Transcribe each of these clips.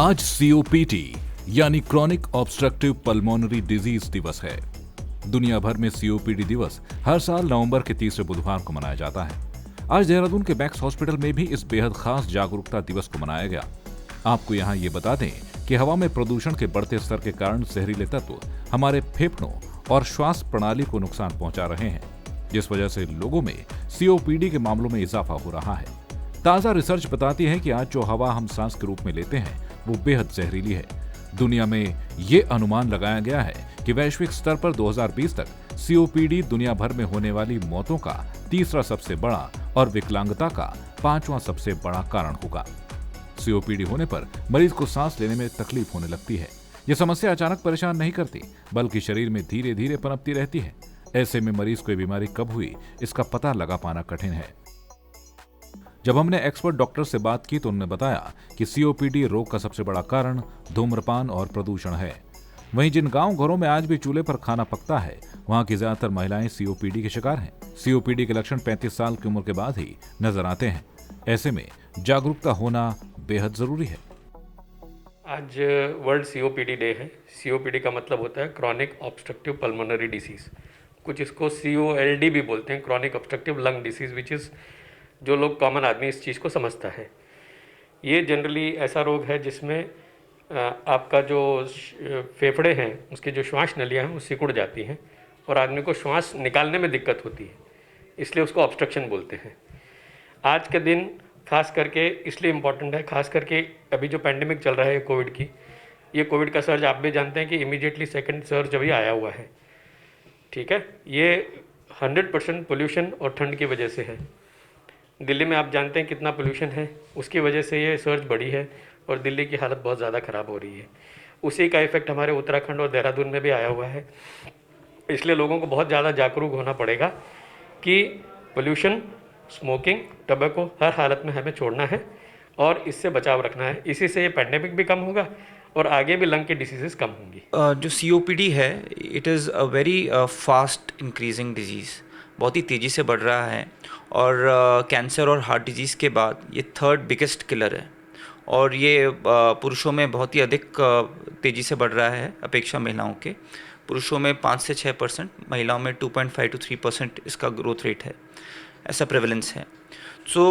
आज सीओपीडी यानी chronic obstructive pulmonary disease दिवस है। दुनिया भर में सीओपीडी दिवस हर साल नवंबर के तीसरे बुधवार को मनाया जाता है। आज देहरादून के मैक्स हॉस्पिटल में भी इस बेहद खास जागरूकता दिवस को मनाया गया। आपको यहाँ ये बता दें कि हवा में प्रदूषण के बढ़ते स्तर के कारण जहरीले तत्व हमारे फेफड़ों और श्वास प्रणाली को नुकसान पहुंचा रहे हैं, जिस वजह से लोगों में सीओपीडी के मामलों में इजाफा हो रहा है। ताजा रिसर्च बताती है कि आज जो हवा हम सांस के रूप में लेते हैं वो बेहद जहरीली है। दुनिया में ये अनुमान लगाया गया है कि वैश्विक स्तर पर 2020 तक सीओपीडी दुनिया भर में होने वाली मौतों का तीसरा सबसे बड़ा और विकलांगता का 5वां सबसे बड़ा कारण होगा। सीओपीडी होने पर मरीज को सांस लेने में तकलीफ होने लगती है। ये समस्या अचानक परेशान नहीं करती, बल्कि शरीर में धीरे धीरे पनपती रहती है। ऐसे में मरीज को ये बीमारी कब हुई, इसका पता लगा पाना कठिन है। जब हमने एक्सपर्ट डॉक्टर से बात की तो उन्होंने बताया कि सीओपीडी रोग का सबसे बड़ा कारण धूम्रपान और प्रदूषण है। वहीं जिन गांव घरों में आज भी चूल्हे पर खाना पकता है, वहां की ज्यादातर महिलाएं सीओपीडी के शिकार हैं। सीओपीडी के लक्षण 35 साल की उम्र के बाद ही नजर आते हैं। ऐसे में जागरूकता होना बेहद जरूरी है। आज वर्ल्ड सीओपीडी डे है। सीओपीडी का मतलब होता है क्रॉनिक ऑब्स्ट्रक्टिव पल्मोनरी डिसीज, कुछ इसको सीओएलडी भी बोलते हैं, chronic obstructive lung disease, which is जो लोग कॉमन आदमी इस चीज़ को समझता है। ये जनरली ऐसा रोग है जिसमें आपका जो फेफड़े हैं, उसकी जो श्वास नलियाँ हैं वो सिकुड़ जाती हैं और आदमी को श्वास निकालने में दिक्कत होती है, इसलिए उसको ऑब्स्ट्रक्शन बोलते हैं। आज के दिन खास करके इसलिए इम्पॉर्टेंट है, खास करके अभी जो पैंडेमिक चल रहा है कोविड की, ये कोविड का सर्ज आप भी जानते हैं कि इमीडिएटली सेकंड सर्ज अभी आया हुआ है। ठीक है, ये 100% पोल्यूशन और ठंड की वजह से है। दिल्ली में आप जानते हैं कितना पोल्यूशन है, उसकी वजह से ये सर्ज बढ़ी है और दिल्ली की हालत बहुत ज़्यादा ख़राब हो रही है। उसी का इफेक्ट हमारे उत्तराखंड और देहरादून में भी आया हुआ है। इसलिए लोगों को बहुत ज़्यादा जागरूक होना पड़ेगा कि पोल्यूशन, स्मोकिंग, टबैको हर हालत में हमें छोड़ना है और इससे बचाव रखना है। इसी से ये पैंडेमिक भी कम होगा और आगे भी लंग की डिसीजेस कम होंगी। जो सीओपीडी है, it is a very fast increasing disease, बहुत ही तेज़ी से बढ़ रहा है और कैंसर और हार्ट डिजीज़ के बाद ये थर्ड बिगेस्ट किलर है और ये पुरुषों में बहुत ही अधिक तेज़ी से बढ़ रहा है अपेक्षा महिलाओं के। पुरुषों में 5 से 6%, महिलाओं में 2.5 to 3% इसका ग्रोथ रेट है, ऐसा प्रेवलेंस है। सो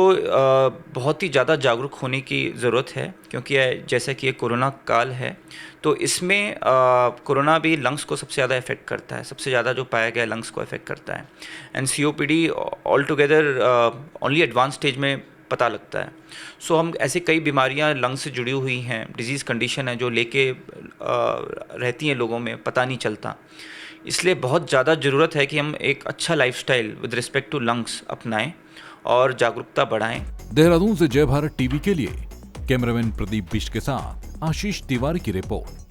बहुत ही ज़्यादा जागरूक होने की ज़रूरत है, क्योंकि जैसा कि ये कोरोना काल है तो इसमें कोरोना भी लंग्स को सबसे ज़्यादा इफेक्ट करता है, सबसे ज़्यादा जो पाया गया लंग्स को इफेक्ट करता है। And COPD all together only advance stage में पता लगता है। सो हम ऐसे कई बीमारियां लंग्स से जुड़ी हुई हैं, डिजीज़ कंडीशन है जो लेके रहती हैं लोगों में, पता नहीं चलता। इसलिए बहुत ज़्यादा ज़रूरत है कि हम एक अच्छा lifestyle with respect to lungs अपनाएं और जागरूकता बढ़ाएं। देहरादून से जय भारत टीवी के लिए कैमरामैन प्रदीप बिष्ट के साथ आशीष तिवारी की रिपोर्ट।